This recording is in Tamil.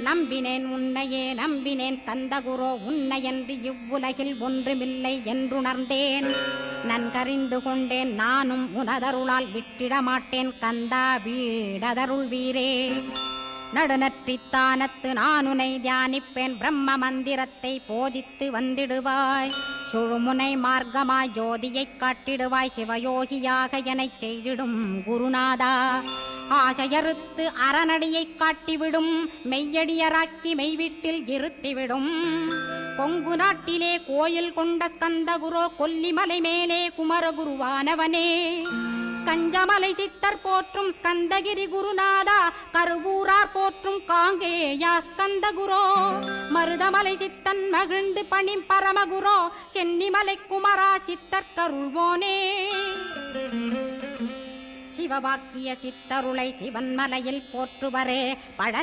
நம்பினேன் உன்னையே நம்பினேன் ஸ்கந்தகுரோ உன்னையன்று இவ்வுலகில் ஒன்றுமில்லை என்றுணர்ந்தேன். நன்கறிந்து கொண்டேன் நானும் உனதருளால் விட்டிட மாட்டேன் கந்தா வீடதருள் வீரே. நடுநற்றித்தானத்து நானுனை தியானிப்பேன் பிரம்ம மந்திரத்தை போதித்து வந்திடுவாய். சுழுமுனை மார்க்கமாய் ஜோதியைக் காட்டிடுவாய் சிவயோகியாக எனச் செய்திடும் குருநாதா. ஆசையறுத்து அறநடியைக் காட்டிவிடும் மெய்யடியராக்கி மெய்வீட்டில் இருத்திவிடும். கொங்கு நாட்டிலே கோயில் கொண்ட ஸ்கந்தகுரோ கொல்லிமலை மேலே குமரகுருவானவனே. கஞ்சமலை சித்தர் போற்றும் ஸ்கந்தகிரி குருநாதா கருவூரார் போற்றும் காங்கேயா ஸ்கந்தகுரோ. மருதமலை சித்தன் மகிழ்ந்து பணிம் பரமகுரோ சென்னிமலை குமரா சித்தர் கருள்வோனே. சிவவாக்கிய சித்தருளை சிவன்மலையில் போற்றுவரே பழ